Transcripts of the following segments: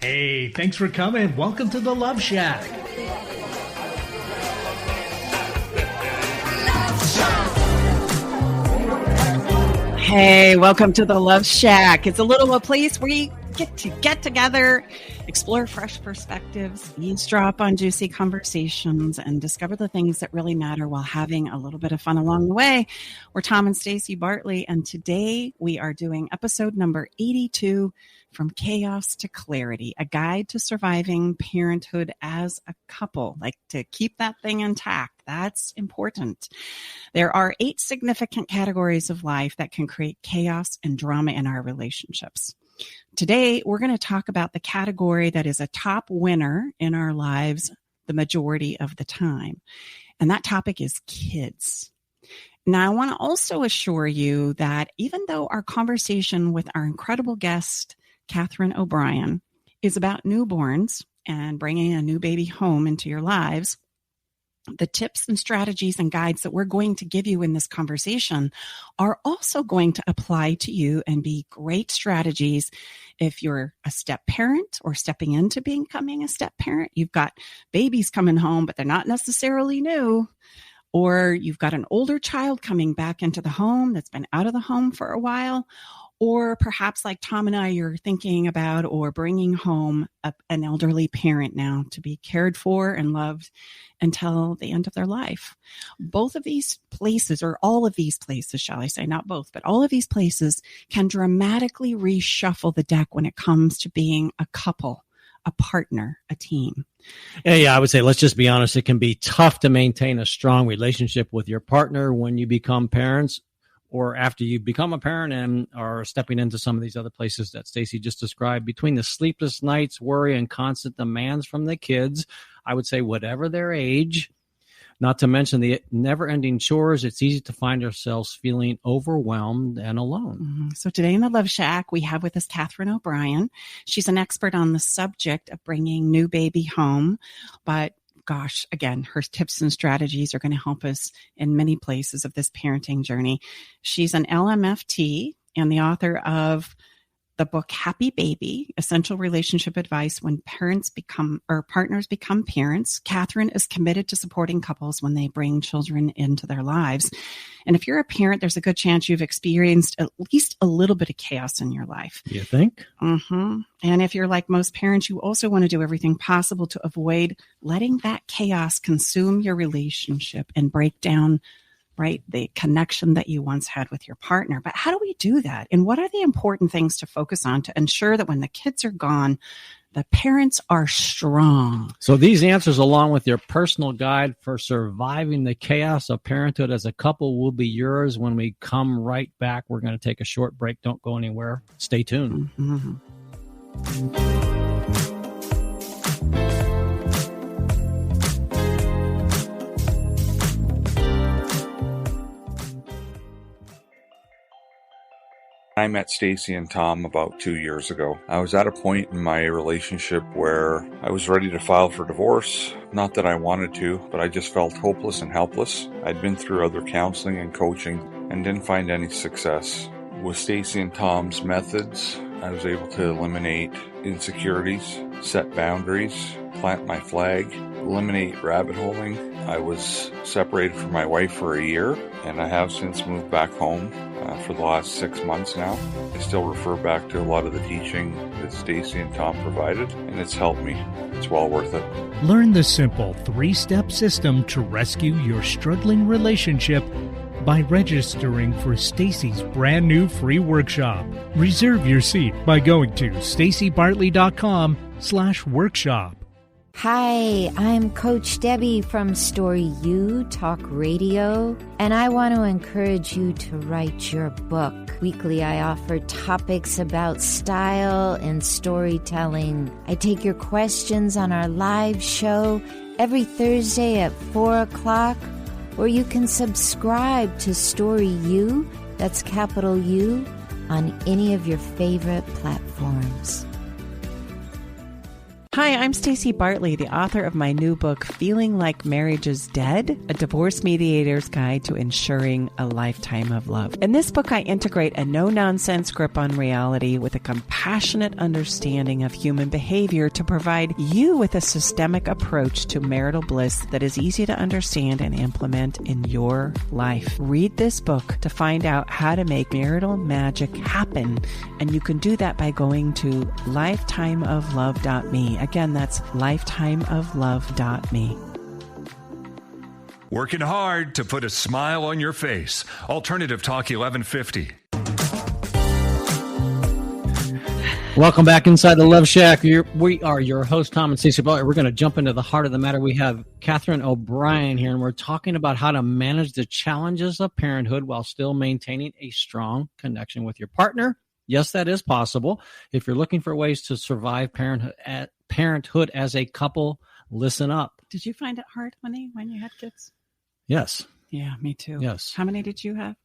Hey, thanks for coming. Welcome to the Love Shack. Hey, welcome to the Love Shack. It's a little place where you get together, explore fresh perspectives, eavesdrop on juicy conversations, and discover the things that really matter while having a little bit of fun along the way. We're Tom and Stacey Bartley, and today we are doing episode number 82, From Chaos to Clarity, a guide to surviving parenthood as a couple, like to keep that thing intact. That's important. There are 8 significant categories of life that can create chaos and drama in our relationships. Today, we're going to talk about the category that is a top winner in our lives the majority of the time. And that topic is kids. Now, I want to also assure you that even though our conversation with our incredible guest, Catherine O'Brien, is about newborns and bringing a new baby home into your lives, the tips and strategies and guides that we're going to give you in this conversation are also going to apply to you and be great strategies if you're a step parent or stepping into becoming a step parent. You've got babies coming home, but they're not necessarily new. Or you've got an older child coming back into the home that's been out of the home for a while. Or perhaps like Tom and I, you're thinking about or bringing home an elderly parent now to be cared for and loved until the end of their life. Both of these places, or all of these places, shall I say, not both, but all of these places can dramatically reshuffle the deck when it comes to being a couple, a partner, a team. Yeah, I would say, let's just be honest. It can be tough to maintain a strong relationship with your partner when you become parents, or after you become a parent and are stepping into some of these other places that Stacey just described. Between the sleepless nights, worry, and constant demands from the kids, I would say whatever their age, not to mention the never-ending chores, it's easy to find ourselves feeling overwhelmed and alone. So today in the Love Shack, we have with us Catherine O'Brien. She's an expert on the subject of bringing new baby home, but gosh, again, her tips and strategies are going to help us in many places of this parenting journey. She's an LMFT and the author of the book Happy Baby, Essential Relationship Advice When Partners Become Parents. Catherine is committed to supporting couples when they bring children into their lives. And if you're a parent, there's a good chance you've experienced at least a little bit of chaos in your life. You think? Mm-hmm. And if you're like most parents, you also want to do everything possible to avoid letting that chaos consume your relationship and break down the connection that you once had with your partner. But how do we do that? And what are the important things to focus on to ensure that when the kids are gone, the parents are strong? So these answers, along with your personal guide for surviving the chaos of parenthood as a couple, will be yours when we come right back. We're going to take a short break. Don't go anywhere. Stay tuned. Mm-hmm. I met Stacey and Tom about 2 years ago. I was at a point in my relationship where I was ready to file for divorce. Not that I wanted to, but I just felt hopeless and helpless. I'd been through other counseling and coaching and didn't find any success. With Stacey and Tom's methods, I was able to eliminate insecurities, set boundaries, plant my flag, eliminate rabbit holing. I was separated from my wife for a year, and I have since moved back home for the last 6 months now. I still refer back to a lot of the teaching that Stacey and Tom provided, and it's helped me. It's well worth it. Learn the simple 3-step system to rescue your struggling relationship by registering for Stacey's brand new free workshop. Reserve your seat by going to staceybartley.com/workshop. Hi, I'm Coach Debbie from Story U Talk Radio, and I want to encourage you to write your book. Weekly, I offer topics about style and storytelling. I take your questions on our live show every Thursday at 4 o'clock, or you can subscribe to Story U, that's capital U, on any of your favorite platforms. Hi, I'm Stacey Bartley, the author of my new book, Feeling Like Marriage is Dead, A Divorce Mediator's Guide to Ensuring a Lifetime of Love. In this book, I integrate a no-nonsense grip on reality with a compassionate understanding of human behavior to provide you with a systemic approach to marital bliss that is easy to understand and implement in your life. Read this book to find out how to make marital magic happen, and you can do that by going to lifetimeoflove.me. Again, that's lifetimeoflove.me. Working hard to put a smile on your face. Alternative Talk 1150. Welcome back inside the Love Shack. We are your host, Tom and Stacey Butler. We're going to jump into the heart of the matter. We have Catherine O'Brien here, and we're talking about how to manage the challenges of parenthood while still maintaining a strong connection with your partner. Yes, that is possible. If you're looking for ways to survive parenthood as a couple, listen up. Did you find it hard, honey, when you had kids? Yes. Yeah, me too. Yes. How many did you have?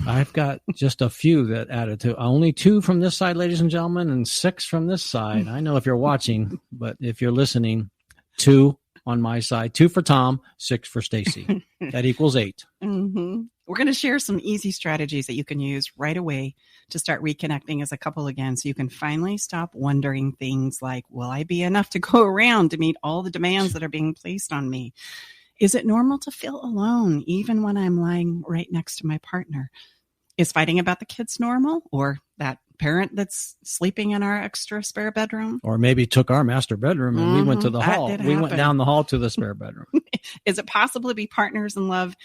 I've got just a few that added to. Only 2 from this side, ladies and gentlemen, and 6 from this side. I know if you're watching, but if you're listening, 2 on my side, 2 for Tom, 6 for Stacey. That equals 8. Mm-hmm. We're going to share some easy strategies that you can use right away to start reconnecting as a couple again, so you can finally stop wondering things like, will I be enough to go around to meet all the demands that are being placed on me? Is it normal to feel alone even when I'm lying right next to my partner? Is fighting about the kids normal, or that parent that's sleeping in our extra spare bedroom? Or maybe took our master bedroom and we went to the hall. We went down the hall to the spare bedroom. Is it possible to be partners in love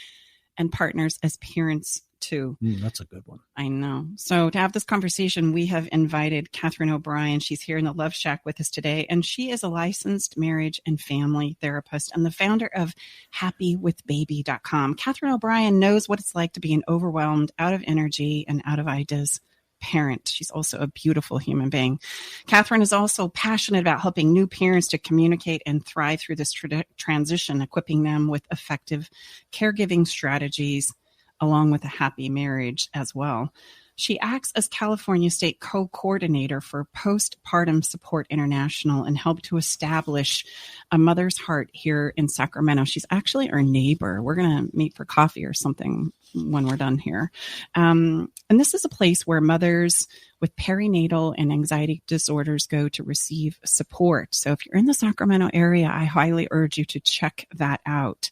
and partners as parents too? That's a good one. I know. So to have this conversation, we have invited Catherine O'Brien. She's here in the Love Shack with us today, and she is a licensed marriage and family therapist and the founder of happywithbaby.com. Catherine O'Brien knows what it's like to be an overwhelmed, out of energy, and out of ideas parent. She's also a beautiful human being. Catherine is also passionate about helping new parents to communicate and thrive through this transition, equipping them with effective caregiving strategies along with a happy marriage as well. She acts as California State Co-Coordinator for Postpartum Support International and helped to establish a Mother's Heart here in Sacramento. She's actually our neighbor. We're going to meet for coffee or something when we're done here. And this is a place where mothers with perinatal and anxiety disorders go to receive support. So if you're in the Sacramento area, I highly urge you to check that out.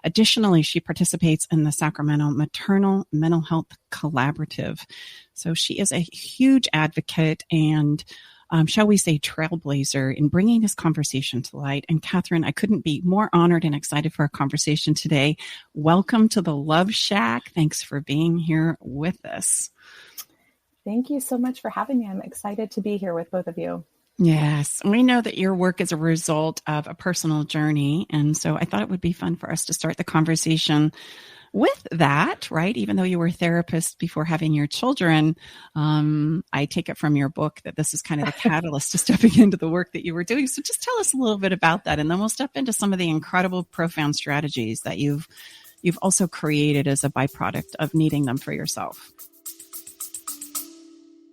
Additionally, she participates in the Sacramento Maternal Mental Health Collaborative. So she is a huge advocate and shall we say, trailblazer in bringing this conversation to light. And Catherine, I couldn't be more honored and excited for our conversation today. Welcome to the Love Shack. Thanks for being here with us. Thank you so much for having me. I'm excited to be here with both of you. Yes, we know that your work is a result of a personal journey. And so I thought it would be fun for us to start the conversation with that, right? Even though you were a therapist before having your children, I take it from your book that this is kind of the catalyst to stepping into the work that you were doing. So just tell us a little bit about that, and then we'll step into some of the incredible, profound strategies that you've also created as a byproduct of needing them for yourself.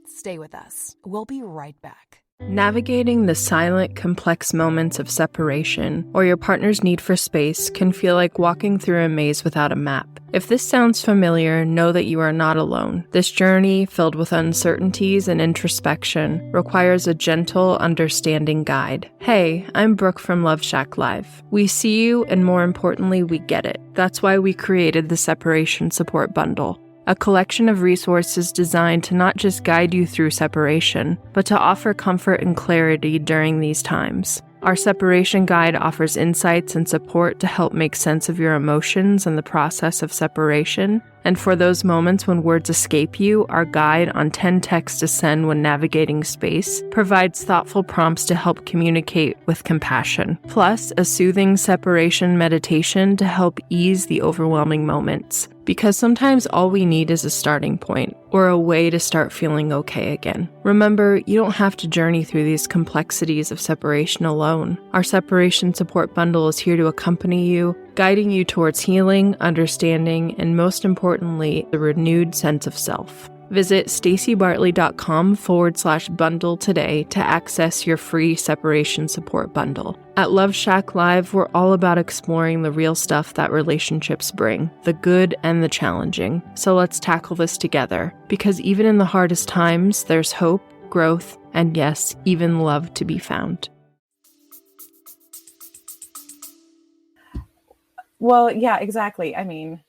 Stay with us. We'll be right back. Navigating the silent, complex moments of separation or your partner's need for space can feel like walking through a maze without a map. If this sounds familiar, know that you are not alone. This journey, filled with uncertainties and introspection, requires a gentle, understanding guide. Hey, I'm Brooke from Love Shack Live. We see you, and more importantly, we get it. That's why we created the Separation Support Bundle. A collection of resources designed to not just guide you through separation, but to offer comfort and clarity during these times. Our separation guide offers insights and support to help make sense of your emotions and the process of separation. And for those moments when words escape you, our guide on 10 texts to send when navigating space provides thoughtful prompts to help communicate with compassion. Plus, a soothing separation meditation to help ease the overwhelming moments. Because sometimes all we need is a starting point, or a way to start feeling okay again. Remember, you don't have to journey through these complexities of separation alone. Our Separation Support Bundle is here to accompany you, guiding you towards healing, understanding, and most importantly, the renewed sense of self. Visit stacybartley.com/bundle today to access your free separation support bundle. At Love Shack Live, we're all about exploring the real stuff that relationships bring, the good and the challenging. So let's tackle this together, because even in the hardest times, there's hope, growth, and yes, even love to be found. Well, yeah, exactly. I mean,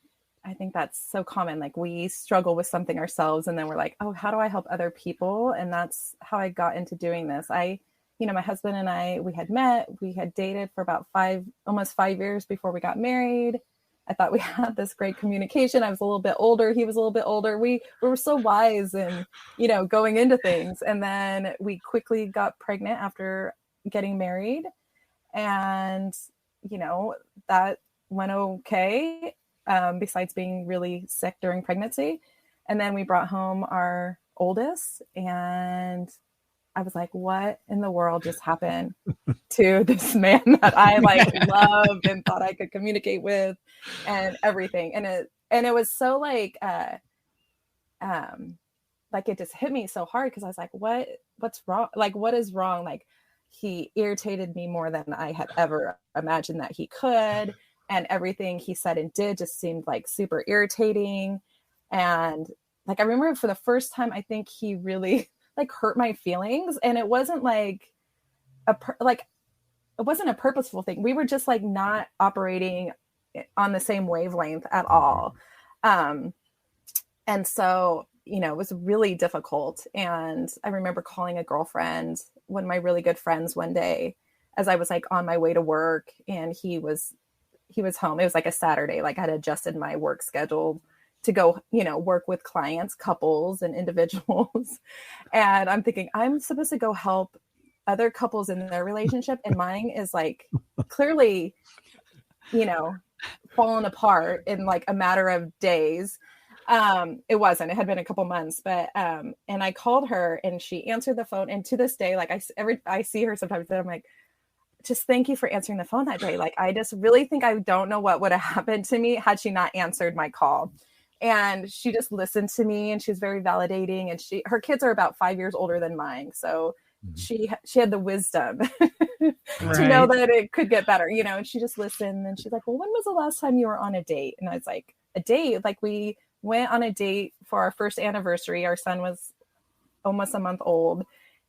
I think that's so common. Like, we struggle with something ourselves and then we're like, oh, how do I help other people? And that's how I got into doing this. My husband and I, we had met, we had dated for about almost 5 years before we got married. I thought we had this great communication. I was a little bit older. He was a little bit older. We were so wise and, going into things. And then we quickly got pregnant after getting married. And, that went okay. Besides being really sick during pregnancy. And then we brought home our oldest, and I was like, what in the world just happened to this man that I loved and thought I could communicate with and everything. And it was so it just hit me so hard, because I was like, what's wrong? Like, what is wrong? Like, he irritated me more than I had ever imagined that he could. And everything he said and did just seemed like super irritating. And I remember for the first time, I think he really hurt my feelings. And it wasn't it wasn't a purposeful thing. We were just not operating on the same wavelength at all. And so, it was really difficult. And I remember calling a girlfriend, one of my really good friends, one day as I was on my way to work, and he was home. It was a Saturday. I had adjusted my work schedule to go, work with clients, couples and individuals. And I'm thinking, I'm supposed to go help other couples in their relationship. And mine is clearly, falling apart in a matter of days. It wasn't, it had been a couple months, but, and I called her and she answered the phone. And to this day, I see her sometimes and I'm like, just thank you for answering the phone that day. I just really think I don't know what would have happened to me had she not answered my call. And she just listened to me, and she was very validating. And her kids are about 5 years older than mine. So she had the wisdom to know that it could get better, and she just listened. And she's like, well, when was the last time you were on a date? And I was like, a date? We went on a date for our first anniversary. Our son was almost a month old.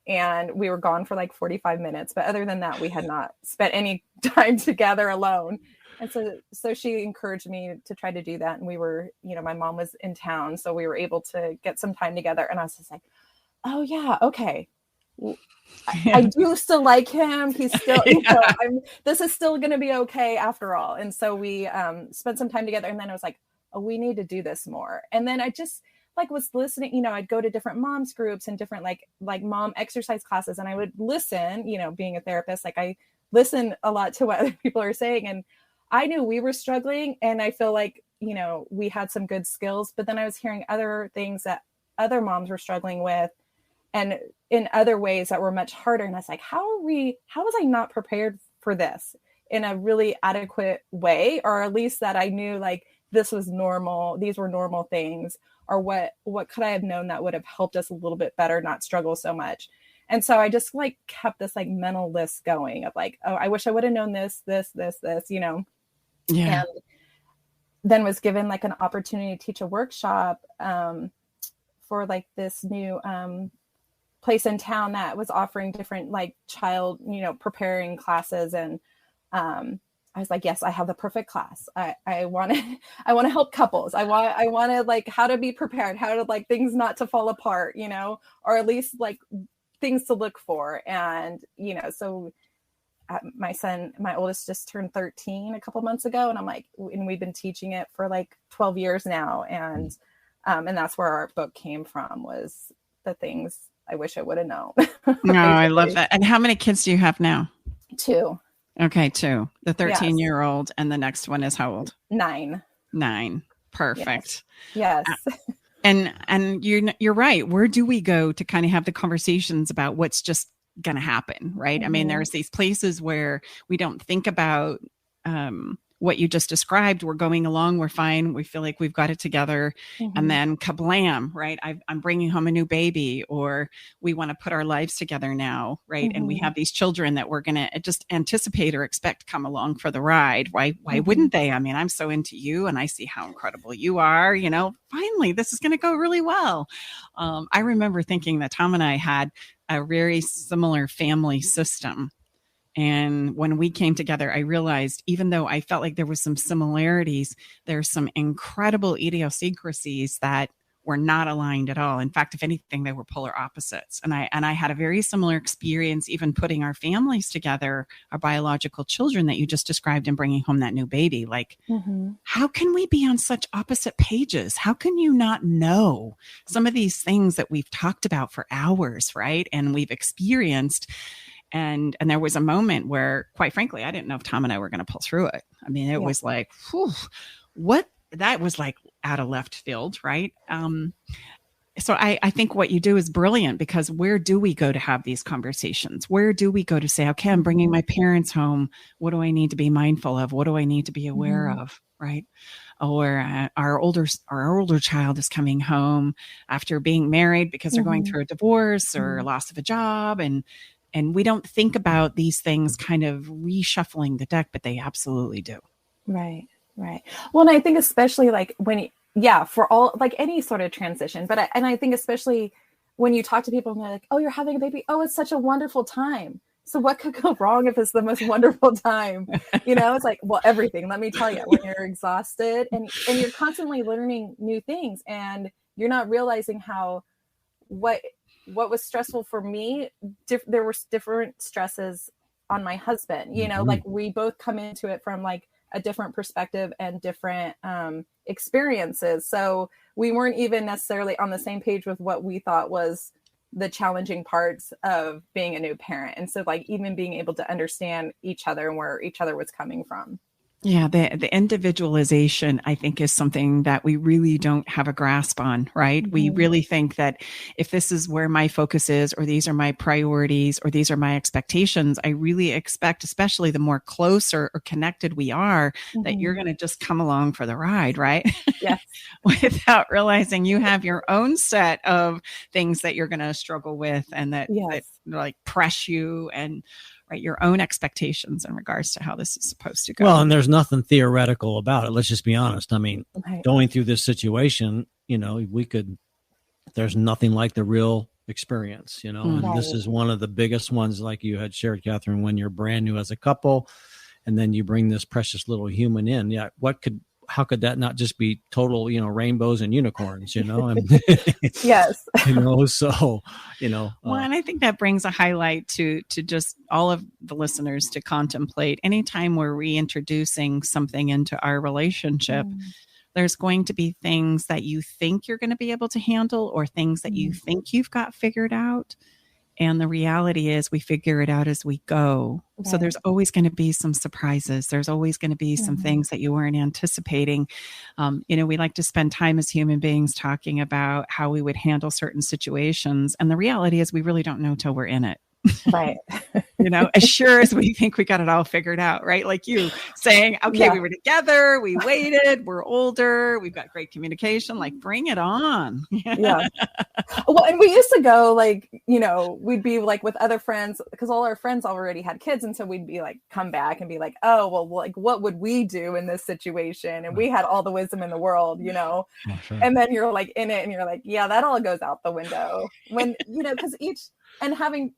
And we were gone for 45 minutes. But other than that, we had not spent any time together alone. And so she encouraged me to try to do that. And we were, my mom was in town, so we were able to get some time together. And I was just like, oh yeah, okay. I do still like him. He's still, this is still going to be okay after all. And so we spent some time together. And then I was like, oh, we need to do this more. And then I just was listening, I'd go to different moms groups and different mom exercise classes, and I would listen, being a therapist, I listen a lot to what other people are saying. And I knew we were struggling, and I feel we had some good skills, but then I was hearing other things that other moms were struggling with, and in other ways that were much harder. And I was like, how was I not prepared for this in a really adequate way? Or at least that I knew this was normal. These were normal things. Or what could I have known that would have helped us a little bit better, not struggle so much? And so I just kept this mental list going of oh, I wish I would have known this, Yeah. And then was given an opportunity to teach a workshop for this new place in town that was offering different child, preparing classes. And I was like, yes, I have the perfect class. I want to help couples. I want to how to be prepared, how to things not to fall apart, or at least things to look for. And, so my oldest just turned 13 a couple months ago. And I'm and we've been teaching it for 12 years now. And that's where our book came from, was the things I wish I would have known. No, I love that. And how many kids do you have now? 2. Okay, 2. The 13-year-old, and the next one is how old? 9. 9. Perfect. Yes. And you're right. Where do we go to kind of have the conversations about what's just going to happen, right? Mm-hmm. I mean, there's these places where we don't think about what you just described, we're going along, we're fine, we feel like we've got it together, and then kablam, right? I'm bringing home a new baby, or we want to put our lives together now, right? And we have these children that we're going to just anticipate or expect come along for the ride. Why wouldn't they? I mean, I'm so into you, and I see how incredible you are. Finally, this is going to go really well. I remember thinking that Tom and I had a very similar family system. And when we came together, I realized, even though I felt like there was some similarities, there's some incredible idiosyncrasies that were not aligned at all. In fact, if anything, they were polar opposites. And I had a very similar experience, even putting our families together, our biological children that you just described, and bringing home that new baby. Like, how can we be on such opposite pages? How can you not know some of these things that we've talked about for hours, right? And we've experienced. And there was a moment where, quite frankly, I didn't know if Tom and I were going to pull through it. I mean, it was like, whew, that was like out of left field, right? So I think what you do is brilliant, because where do we go to have these conversations? Where do we go to say, okay, I'm bringing my parents home. What do I need to be mindful of? What do I need to be aware of? Right. Or our older child is coming home after being married because they're going through a divorce or loss of a job. And we don't think about these things kind of reshuffling the deck, but they absolutely do. Right. Well, and I think especially like for all, like any sort of transition, but I think especially when you talk to people and they're like, oh, you're having a baby. Oh, it's such a wonderful time. So what could go wrong if it's the most wonderful time? It's like, well, everything, let me tell you, when you're exhausted and you're constantly learning new things, and you're not realizing how, what was stressful for me, there were different stresses on my husband, like we both come into it from like a different perspective and different experiences. So we weren't even necessarily on the same page with what we thought was the challenging parts of being a new parent. And so like even being able to understand each other and where each other was coming from. Yeah, the individualization, I think, is something that we really don't have a grasp on, right? We really think that if this is where my focus is, or these are my priorities, or these are my expectations, I really expect, especially the more closer or connected we are, that you're going to just come along for the ride, right? Yes. Without realizing you have your own set of things that you're going to struggle with, and that like press you, and right, your own expectations in regards to how this is supposed to go. Well, and there's nothing theoretical about it. Let's just be honest. I mean, going through this situation, there's nothing like the real experience, and this is one of the biggest ones, like you had shared, Catherine, when you're brand new as a couple, and then you bring this precious little human in. Yeah. How could that not just be total, rainbows and unicorns, Yes. So, well, and I think that brings a highlight to just all of the listeners to contemplate. Anytime we're reintroducing something into our relationship, there's going to be things that you think you're going to be able to handle, or things that you think you've got figured out. And the reality is we figure it out as we go. Right. So there's always going to be some surprises. There's always going to be some things that you weren't anticipating. We like to spend time as human beings talking about how we would handle certain situations. And the reality is we really don't know till we're in it. Right. As sure as we think we got it all figured out, right? Like you saying, okay, we were together, we waited, we're older, we've got great communication, like bring it on. Yeah. Well, and we used to go like, we'd be like with other friends, because all our friends already had kids. And so we'd be like, come back and be like, oh, well, like, what would we do in this situation? And we had all the wisdom in the world, Sure. And then you're like in it and you're like, yeah, that all goes out the window when, because and having,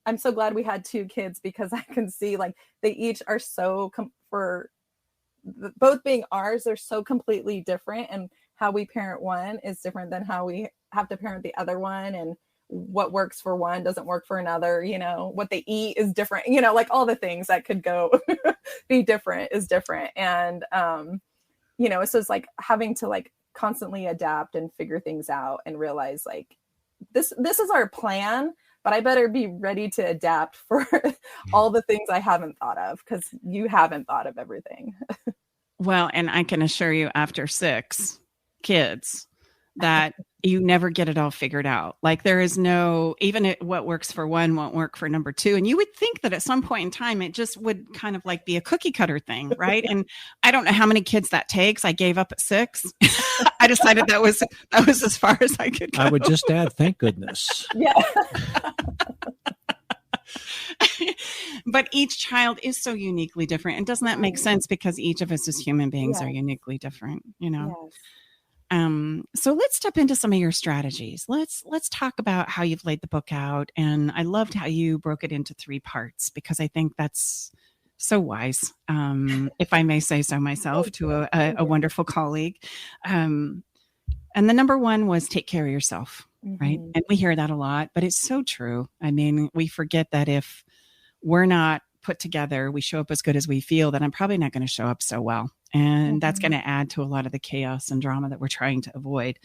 I'm so glad we had 2 kids, because I can see like they each are so for both being ours, they're so completely different, and how we parent one is different than how we have to parent the other one, and what works for one doesn't work for another, what they eat is different, like all the things that could go be different is different. And, so it's like having to like constantly adapt and figure things out and realize like, this is our plan, but I better be ready to adapt for all the things I haven't thought of, because you haven't thought of everything. Well, and I can assure you, after 6 kids, that you never get it all figured out. Like there is no, what works for one won't work for number two. And you would think that at some point in time, it just would kind of like be a cookie cutter thing. Right. And I don't know how many kids that takes. I gave up at 6. I decided that was as far as I could go. I would just add, thank goodness. Yeah. But each child is so uniquely different. And doesn't that make sense? Because each of us as human beings are uniquely different, you know? Yes. So let's step into some of your strategies. Let's talk about how you've laid the book out. And I loved how you broke it into 3 parts, because I think that's so wise, if I may say so myself, to a wonderful colleague. And the number 1 was take care of yourself, right? And we hear that a lot, but it's so true. I mean, we forget that if we're not put together, we show up as good as we feel, then I'm probably not going to show up so well. And that's going to add to a lot of the chaos and drama that we're trying to avoid.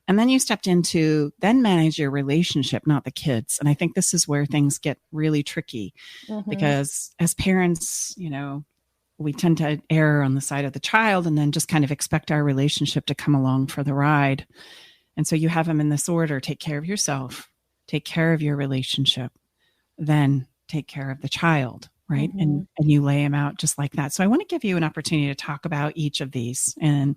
And then you stepped into, then manage your relationship, not the kids. And I think this is where things get really tricky, because as parents, you know, we tend to err on the side of the child and then just kind of expect our relationship to come along for the ride. And so you have them in this order: take care of yourself, take care of your relationship, then take care of the child. Right. And you lay them out just like that. So I want to give you an opportunity to talk about each of these and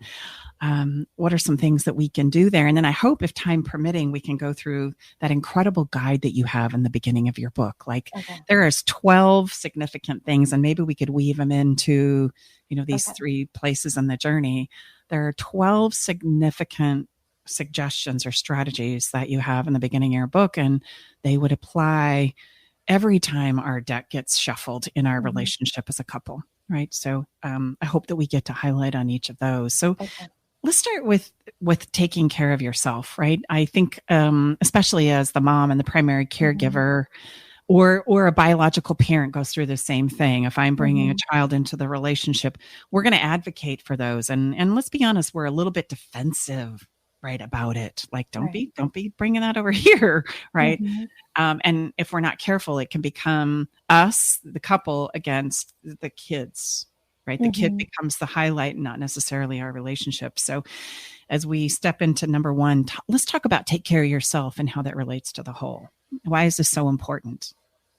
what are some things that we can do there. And then I hope, if time permitting, we can go through that incredible guide that you have in the beginning of your book. Like there is 12 significant things, and maybe we could weave them into, you know, these 3 places in the journey. There are 12 significant suggestions or strategies that you have in the beginning of your book, and they would apply every time our deck gets shuffled in our relationship as a couple, right? So I hope that we get to highlight on each of those. So let's start with taking care of yourself, right? I think especially as the mom and the primary caregiver, or a biological parent goes through the same thing. If I'm bringing a child into the relationship, we're going to advocate for those. And let's be honest, we're a little bit defensive, right, about it. Like, don't be bringing that over here, right? And if we're not careful, it can become us, the couple, against the kids, right? The kid becomes the highlight and not necessarily our relationship. So as we step into number 1, let's talk about take care of yourself and how that relates to the whole. Why is this so important?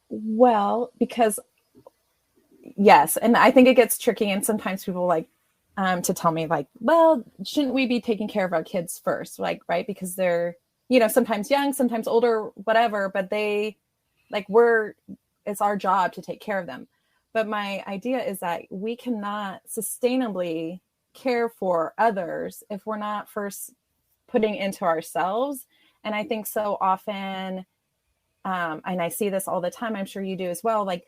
Well, because yes, and I think it gets tricky. And sometimes people like to tell me like, well, shouldn't we be taking care of our kids first? Like, right. Because they're, you know, sometimes young, sometimes older, whatever, but they like, it's our job to take care of them. But my idea is that we cannot sustainably care for others if we're not first putting into ourselves. And I think so often, and I see this all the time, I'm sure you do as well, like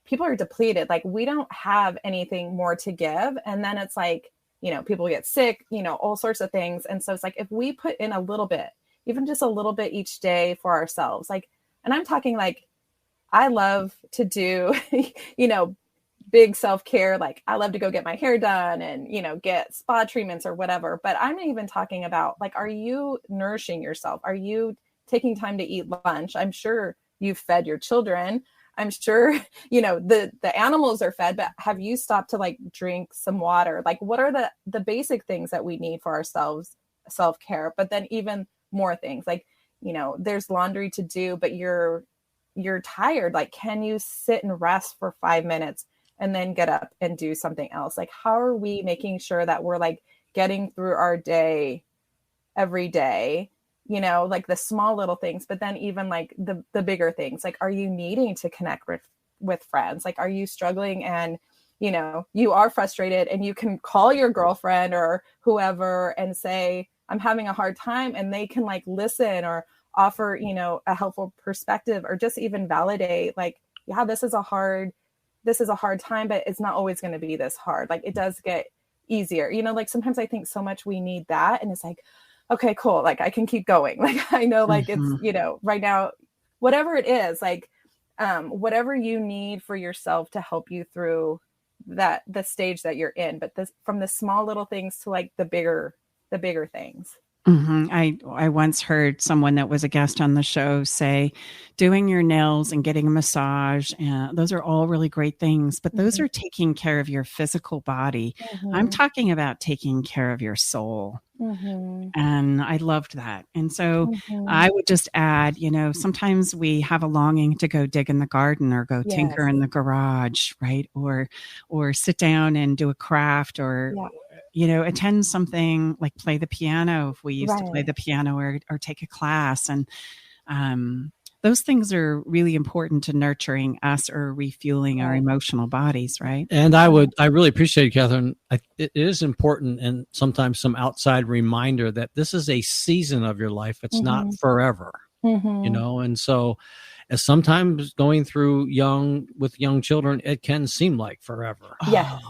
people are depleted, like we don't have anything more to give. And then it's like, you know, people get sick, you know, all sorts of things. And so it's like, if we put in a little bit, even just a little bit each day for ourselves, like, and I'm talking like, I love to do, you know, big self-care. Like I love to go get my hair done and, you know, get spa treatments or whatever. But I'm even talking about like, are you nourishing yourself? Are you taking time to eat lunch? I'm sure you've fed your children. I'm sure, you know, the animals are fed, but have you stopped to like drink some water? Like what are the basic things that we need for ourselves, self-care, but then even more things like, you know, there's laundry to do, but you're tired. Like, can you sit and rest for 5 minutes and then get up and do something else? Like, how are we making sure that we're like getting through our day every day? You know, like the small little things, but then even like the bigger things, like, are you needing to connect with friends? Like, are you struggling and, you know, you are frustrated and you can call your girlfriend or whoever and say, I'm having a hard time, and they can like listen or offer, you know, a helpful perspective or just even validate like, yeah, this is a hard time, but it's not always going to be this hard. Like it does get easier, you know, like sometimes I think so much we need that. And it's like, okay, cool. Like I can keep going. Like I know like it's, you know, right now, whatever it is, like whatever you need for yourself to help you through the stage that you're in, but this from the small little things to like the bigger things. I once heard someone that was a guest on the show say, doing your nails and getting a massage, those are all really great things, but those are taking care of your physical body. I'm talking about taking care of your soul. And I loved that. And so I would just add, sometimes we have a longing to go dig in the garden or go tinker in the garage, right? Or sit down and do a craft or attend something like play the piano if we used to play the piano or take a class. And those things are really important to nurturing us or refueling our emotional bodies, right? And I really appreciate it, Catherine. It is important, and sometimes some outside reminder that this is a season of your life. It's not forever, and so as sometimes going through with young children, it can seem like forever. Yeah.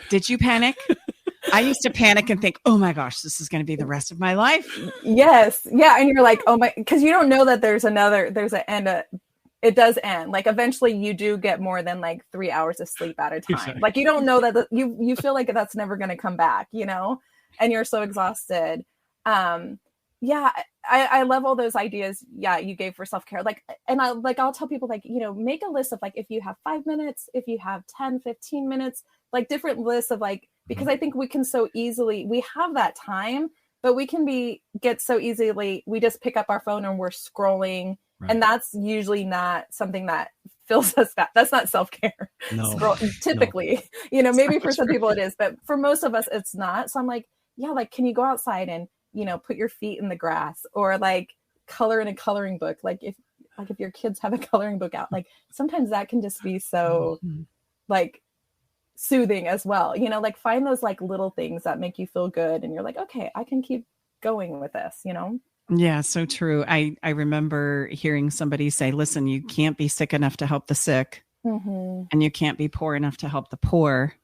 Did you panic? I used to panic and think, oh my gosh, this is going to be the rest of my life. Yes. Yeah. And you're like, oh my, because you don't know that there's an end. It does end. Like eventually you do get more than like 3 hours of sleep at a time. Exactly. Like you don't know that you feel like that's never going to come back, and you're so exhausted. Yeah. I love all those ideas. Yeah. You gave for self-care. I'll tell people make a list of if you have 5 minutes, if you have 10, 15 minutes, different lists of because I think we can we have that time, but we can get so easily, we just pick up our phone and we're scrolling. Right. And that's usually not something that fills us back. That's not self-care. No. Typically, maybe for some people it is, but for most of us, it's not. So I'm can you go outside and, put your feet in the grass or color in a coloring book? If your kids have a coloring book out, sometimes that can just be so soothing as well, find those little things that make you feel good. And you're like, okay, I can keep going with this, Yeah, so true. I remember hearing somebody say, listen, you can't be sick enough to help the sick and you can't be poor enough to help the poor.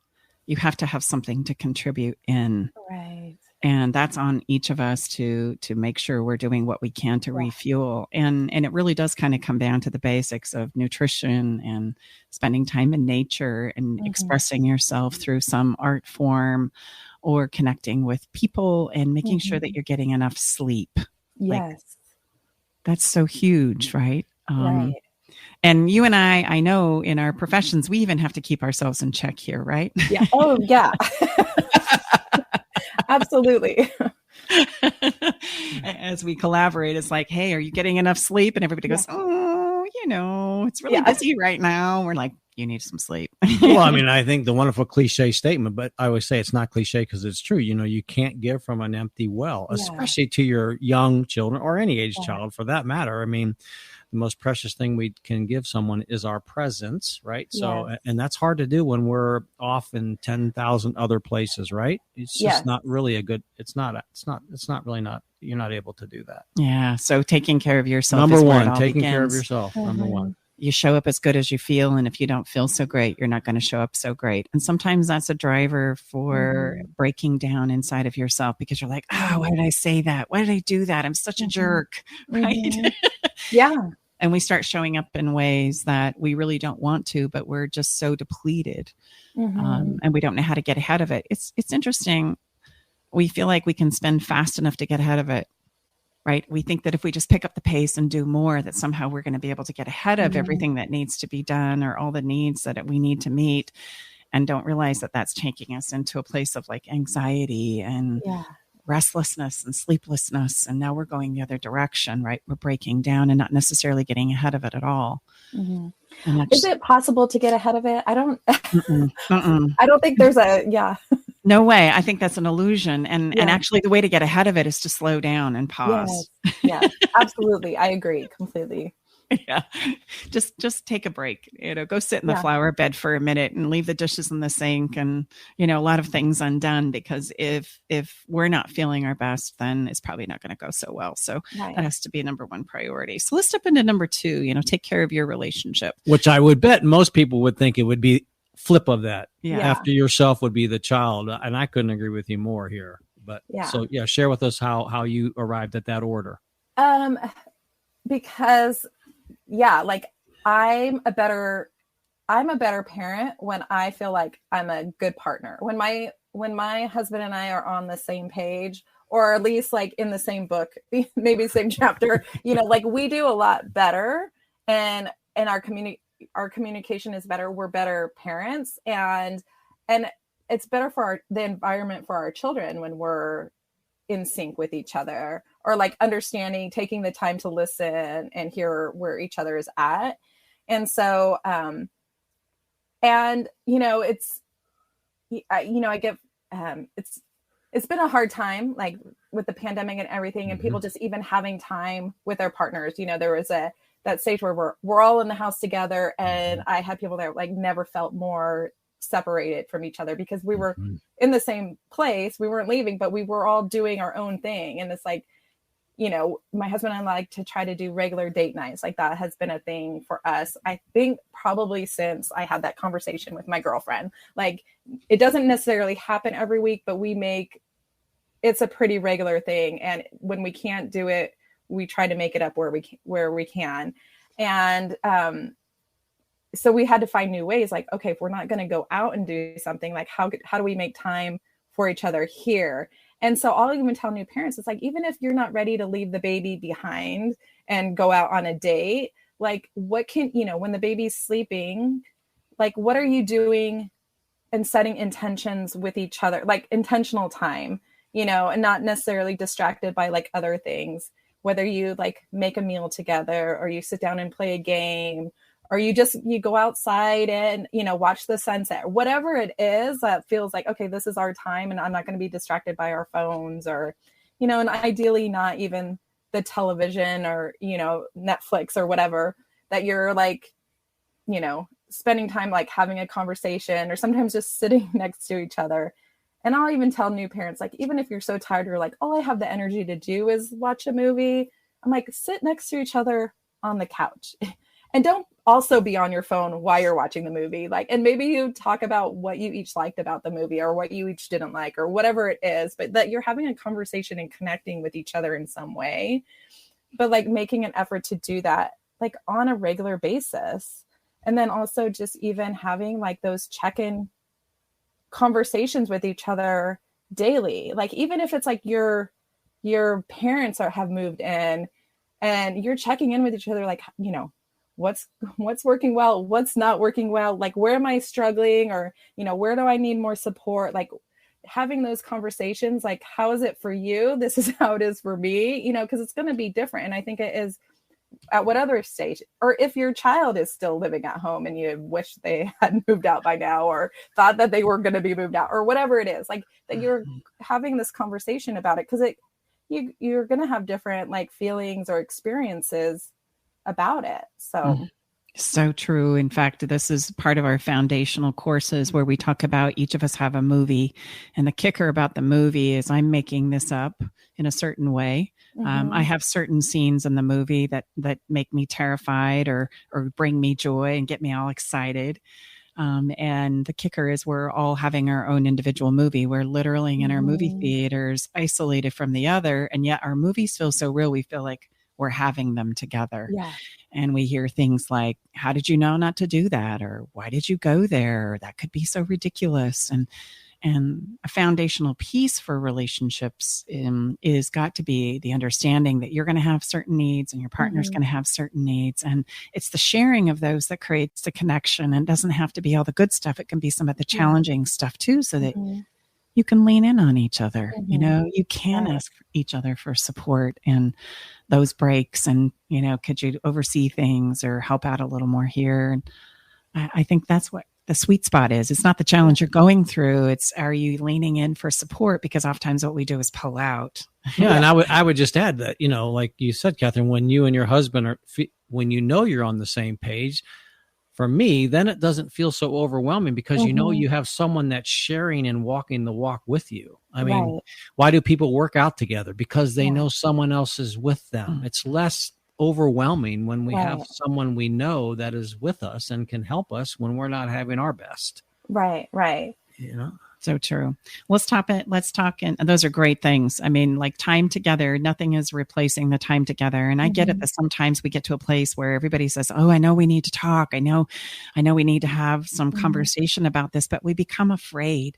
You have to have something to contribute in. Right. And that's on each of us to make sure we're doing what we can to refuel. And it really does kind of come down to the basics of nutrition and spending time in nature and expressing yourself through some art form or connecting with people and making sure that you're getting enough sleep. Yes. That's so huge, right? Right. And you and I know in our professions, we even have to keep ourselves in check here, right? Yeah. Oh, yeah. Absolutely. As we collaborate, it's like, hey, are you getting enough sleep? And everybody goes, oh, it's really busy right now. We're like, you need some sleep. Well, I think the wonderful cliche statement, but I always say it's not cliche because it's true. You can't give from an empty well, especially to your young children or any age child for that matter. The most precious thing we can give someone is our presence, right? So, and that's hard to do when we're off in 10,000 other places, right? It's just not really you're not able to do that. Yeah. So taking care of yourself. Number one, taking care of yourself. Number one. You show up as good as you feel. And if you don't feel so great, you're not going to show up so great. And sometimes that's a driver for breaking down inside of yourself because you're like, oh, why did I say that? Why did I do that? I'm such a jerk. Right. Yeah. And we start showing up in ways that we really don't want to, but we're just so depleted. And we don't know how to get ahead of it. It's interesting. We feel like we can spend fast enough to get ahead of it. Right. We think that if we just pick up the pace and do more, that somehow we're going to be able to get ahead of everything that needs to be done or all the needs that we need to meet, and don't realize that that's taking us into a place of anxiety and restlessness and sleeplessness. And now we're going the other direction, right? We're breaking down and not necessarily getting ahead of it at all. Is it possible to get ahead of it? I don't, I don't think there's no way. I think that's an illusion. And actually the way to get ahead of it is to slow down and pause. Yes, absolutely. I agree completely. Yeah. Just take a break, go sit in the flower bed for a minute and leave the dishes in the sink and, a lot of things undone, because if we're not feeling our best, then it's probably not going to go so well. So that has to be number one priority. So let's step into number two, take care of your relationship. Which I would bet most people would think it would be flip of that. After yourself would be the child. And I couldn't agree with you more here, but so share with us how you arrived at that order. Because I'm a better parent when I feel like I'm a good partner. When my husband and I are on the same page, or at least like in the same book, maybe same chapter, like we do a lot better, and our communication is better. We're better parents, and it's better for the environment for our children when we're in sync with each other, or like understanding, taking the time to listen and hear where each other is at. And so, I give, it's been a hard time, like with the pandemic and everything, and people just even having time with their partners. There was that stage where we're all in the house together, and I had people that like never felt more separated from each other because we were in the same place. We weren't leaving, but we were all doing our own thing. And it's like, my husband and I like to try to do regular date nights. Like that has been a thing for us, I think, probably since I had that conversation with my girlfriend. Like it doesn't necessarily happen every week, but it's a pretty regular thing. And when we can't do it, we try to make it up where we can. And so we had to find new ways. Like, okay, if we're not going to go out and do something, like how do we make time for each other here? And so I'll even tell new parents, it's like, even if you're not ready to leave the baby behind and go out on a date, like what can, when the baby's sleeping, like what are you doing and setting intentions with each other, like intentional time, and not necessarily distracted by like other things, whether you like make a meal together, or you sit down and play a game, or you go outside and, watch the sunset, whatever it is that feels like, okay, this is our time and I'm not going to be distracted by our phones, or, and ideally not even the television or, Netflix or whatever, that you're like, spending time, like having a conversation, or sometimes just sitting next to each other. And I'll even tell new parents, like, even if you're so tired, you're like, all I have the energy to do is watch a movie, I'm like, sit next to each other on the couch. And don't also be on your phone while you're watching the movie. Like, and maybe you talk about what you each liked about the movie, or what you each didn't like, or whatever it is, but that you're having a conversation and connecting with each other in some way, but like making an effort to do that like on a regular basis. And then also just even having like those check-in conversations with each other daily. Like, even if it's like your parents have moved in and you're checking in with each other, like, what's working well, what's not working well, like where am I struggling, or where do I need more support, like having those conversations, like how is it for you, this is how it is for me, because it's going to be different. And I think it is at whatever stage, or if your child is still living at home and you wish they had moved out by now, or thought that they were going to be moved out, or whatever it is, like that you're having this conversation about it, because you're going to have different like feelings or experiences about it. So true. In fact, this is part of our foundational courses where we talk about each of us have a movie. And the kicker about the movie is I'm making this up in a certain way. I have certain scenes in the movie that make me terrified or bring me joy and get me all excited. And the kicker is we're all having our own individual movie. We're literally in our movie theaters, isolated from the other. And yet our movies feel so real. We feel like we're having them together. Yeah. And we hear things like, how did you know not to do that? Or why did you go there? That could be so ridiculous. And a foundational piece for relationships is got to be the understanding that you're going to have certain needs and your partner's going to have certain needs. And it's the sharing of those that creates the connection. And doesn't have to be all the good stuff. It can be some of the challenging stuff too, so that you can lean in on each other. You can ask each other for support and those breaks, and, could you oversee things or help out a little more here? And I think that's what the sweet spot is. It's not the challenge you're going through. It's, are you leaning in for support? Because oftentimes what we do is pull out. Yeah. And I would just add that, like you said, Catherine, when you and your husband when you're on the same page, for me, then it doesn't feel so overwhelming, because you have someone that's sharing and walking the walk with you. I mean, why do people work out together? Because they know someone else is with them. It's less overwhelming when we have someone we know that is with us and can help us when we're not having our best. Right. So true. Let's talk. And those are great things. I mean, like time together, nothing is replacing the time together. And I get it that sometimes we get to a place where everybody says, oh, I know we need to talk. I know we need to have some conversation about this, but we become afraid.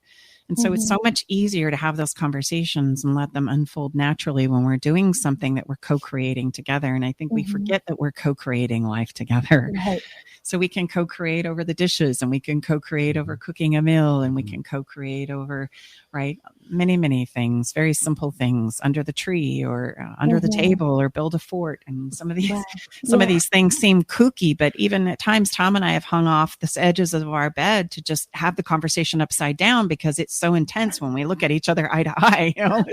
And so it's so much easier to have those conversations and let them unfold naturally when we're doing something that we're co-creating together. And I think we forget that we're co-creating life together. Right. So we can co-create over the dishes, and we can co-create over cooking a meal, and we can co-create over, right, many, many things, very simple things, under the tree or under the table, or build a fort. And some of these, of these things seem kooky, but even at times, Tom and I have hung off the edges of our bed to just have the conversation upside down, because it's so intense when we look at each other eye to eye. You know,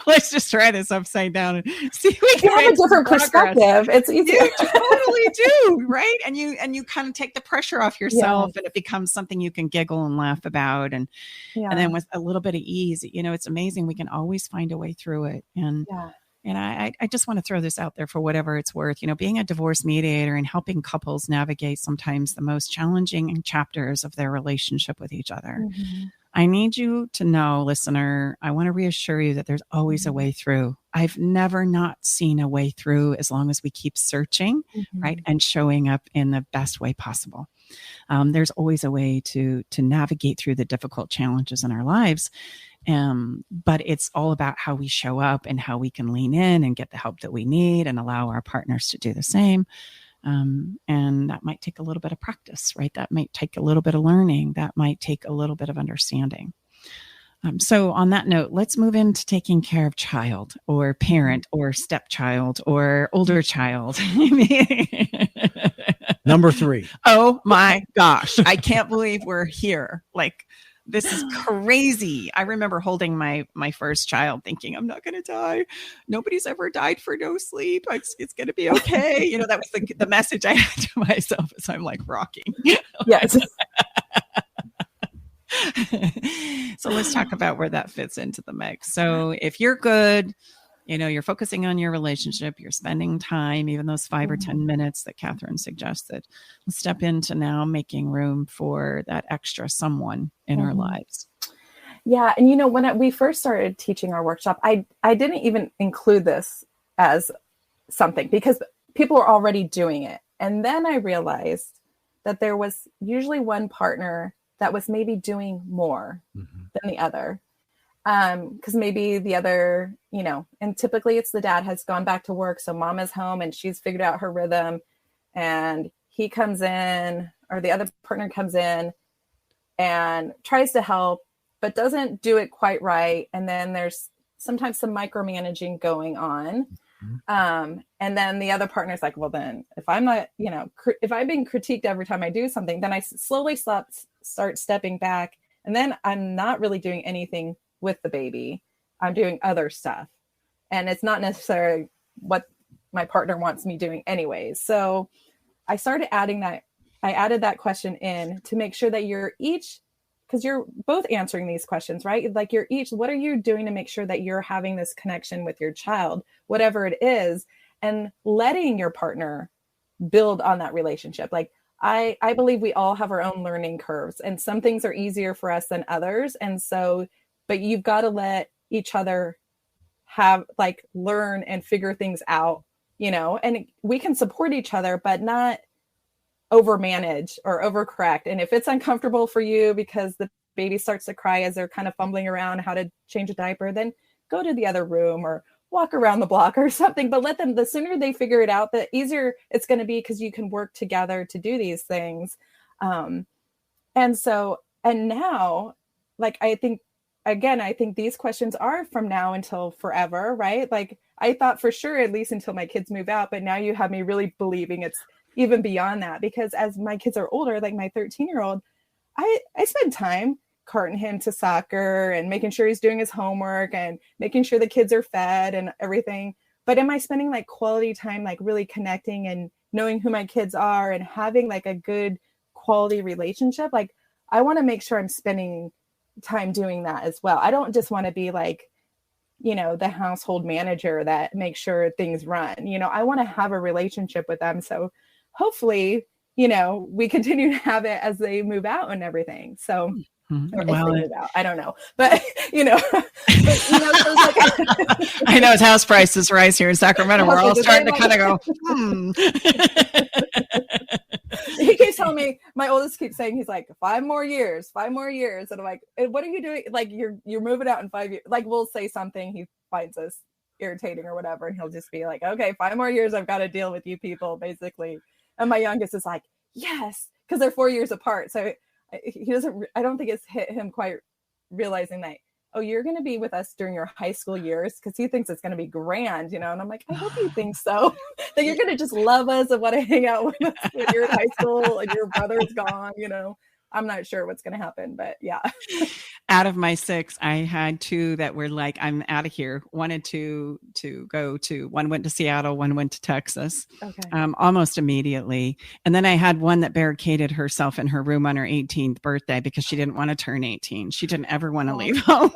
let's just try this upside down and see if we can have a different perspective. It's easier. You totally do, right? And you kind of take the pressure off yourself, and it becomes something you can giggle and laugh about, and then with a little bit of ease, you know, it's amazing. We can always find a way through it. And I just want to throw this out there for whatever it's worth. You know, being a divorce mediator and helping couples navigate sometimes the most challenging chapters of their relationship with each other. I need you to know, listener, I want to reassure you that there's always a way through. I've never not seen a way through, as long as we keep searching, right, and showing up in the best way possible. There's always a way to navigate through the difficult challenges in our lives. But it's all about how we show up and how we can lean in and get the help that we need and allow our partners to do the same. And that might take a little bit of practice, right? That might take a little bit of learning. That might take a little bit of understanding. So on that note, let's move into taking care of child or parent or stepchild or older child. Number 3. Oh my gosh. I can't believe we're here. Like, this is crazy. I remember holding my first child thinking, I'm not going to die. Nobody's ever died for no sleep. It's going to be okay. You know, that was the message I had to myself as I'm like rocking. Yes. So let's talk about where that fits into the mix. So if you're good, you know, you're focusing on your relationship, you're spending time, even those 5 or 10 minutes that Catherine suggested, let's step into now making room for that extra someone in our lives. Yeah. And, you know, when we first started teaching our workshop, I didn't even include this as something, because people are already doing it. And then I realized that there was usually one partner that was maybe doing more than the other. Because maybe the other, you know, and typically it's the dad has gone back to work. So mom is home and she's figured out her rhythm, and he comes in, or the other partner comes in and tries to help, but doesn't do it quite right. And then there's sometimes some micromanaging going on. And then the other partner's like, well, then if I'm not, you know, if I'm being critiqued every time I do something, then I slowly start stepping back. And then I'm not really doing anything with the baby. I'm doing other stuff. And it's not necessarily what my partner wants me doing anyways. So I started adding that. I added that question in to make sure that you're each, because you're both answering these questions, right? Like you're each, what are you doing to make sure that you're having this connection with your child, whatever it is, and letting your partner build on that relationship. Like I believe we all have our own learning curves, and some things are easier for us than others. And so, but you've got to let each other have, like, learn and figure things out, you know, and we can support each other, but not overmanage or overcorrect. And if it's uncomfortable for you because the baby starts to cry as they're kind of fumbling around how to change a diaper, then go to the other room or walk around the block or something. But let them, the sooner they figure it out, the easier it's going to be, because you can work together to do these things. And now, like, I think these questions are from now until forever, right? Like, I thought for sure, at least until my kids move out, but now you have me really believing it's even beyond that, because as my kids are older, like my 13-year-old, I spend time carting him to soccer and making sure he's doing his homework and making sure the kids are fed and everything. But am I spending like quality time, like really connecting and knowing who my kids are and having like a good quality relationship? Like, I want to make sure I'm spending time doing that as well. I don't just want to be like, you know, the household manager that makes sure things run. You know, I want to have a relationship with them. So hopefully, you know, we continue to have it as they move out and everything. So, or if they move out, I don't know, but you know, so I know as house prices rise here in Sacramento, we're all starting to kind of go, He keeps telling me, my oldest keeps saying, he's like, 5 more years. And I'm like, what are you doing? Like, you're moving out in 5 years. Like, we'll say something he finds us irritating or whatever, and he'll just be like, okay, 5 more years, I've got to deal with you people, basically. And my youngest is like, yes, because they're 4 years apart. So he doesn't, I don't think it's hit him quite realizing that, oh, you're going to be with us during your high school years, because he thinks it's going to be grand, you know. And I'm like, I hope you think so, that you're going to just love us and want to hang out with us when you're in high school and your brother's gone, you know. I'm not sure what's going to happen, but yeah. Out of my 6, I had 2 that were like, I'm out of here. Wanted to go to, one went to Seattle, one went to Texas, almost immediately. And then I had one that barricaded herself in her room on her 18th birthday because she didn't want to turn 18. She didn't ever want to leave home.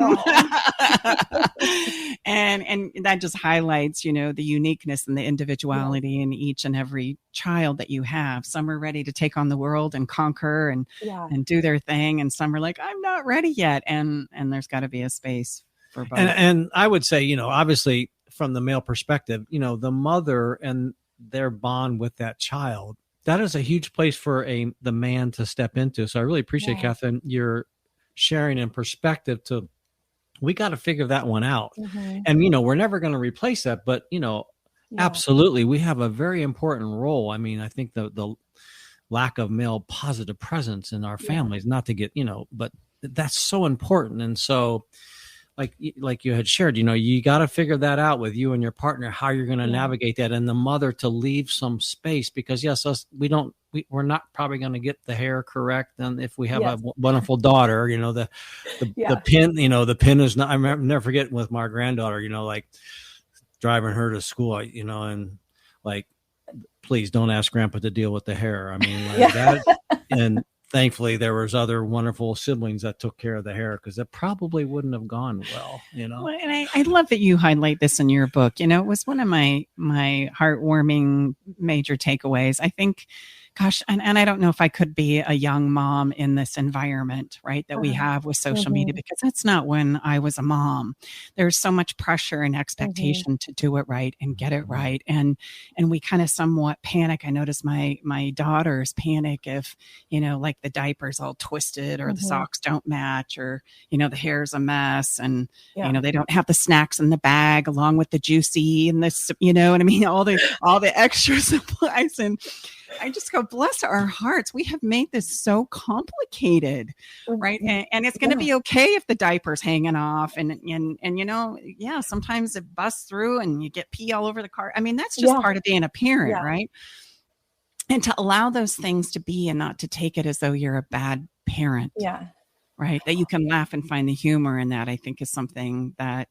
And that just highlights, you know, the uniqueness and the individuality in each and every child that you have. Some are ready to take on the world and conquer and do their thing, and some are like, I'm not ready yet. And there's got to be a space for both. And I would say, you know, obviously from the male perspective, you know, the mother and their bond with that child, that is a huge place for the man to step into. So I really appreciate, Catherine, your sharing and perspective we got to figure that one out. And, you know, we're never going to replace that, but, you know, absolutely, we have a very important role. I mean, I think the lack of male positive presence in our families, not to get, you know, but that's so important. And so like you had shared, you know, you got to figure that out with you and your partner, how you're going to navigate that, and the mother to leave some space, because yes, we're not probably going to get the hair correct. And if we have a wonderful daughter, you know, the pin, you know, the pin is not, never forget with my granddaughter, you know, like driving her to school, you know, and like, please don't ask grandpa to deal with the hair. I mean, like that. And thankfully there was other wonderful siblings that took care of the hair, because it probably wouldn't have gone well, you know. Well, and I love that you highlight this in your book. You know, it was one of my heartwarming major takeaways. I think, gosh, and I don't know if I could be a young mom in this environment, right, that we have with social media, because that's not when I was a mom. There's so much pressure and expectation to do it right and get it right. And we kind of somewhat panic. I notice my daughters panic if, you know, like the diaper's all twisted or the socks don't match, or, you know, the hair's a mess, and, you know, they don't have the snacks in the bag along with the juicy and this, you know what I mean? All the extra supplies. And I just go, bless our hearts. We have made this so complicated, right? And it's going to be okay if the diaper's hanging off, and you know, sometimes it busts through and you get pee all over the car. I mean, that's just part of being a parent, right? And to allow those things to be, and not to take it as though you're a bad parent, right? That you can laugh and find the humor in that, I think, is something that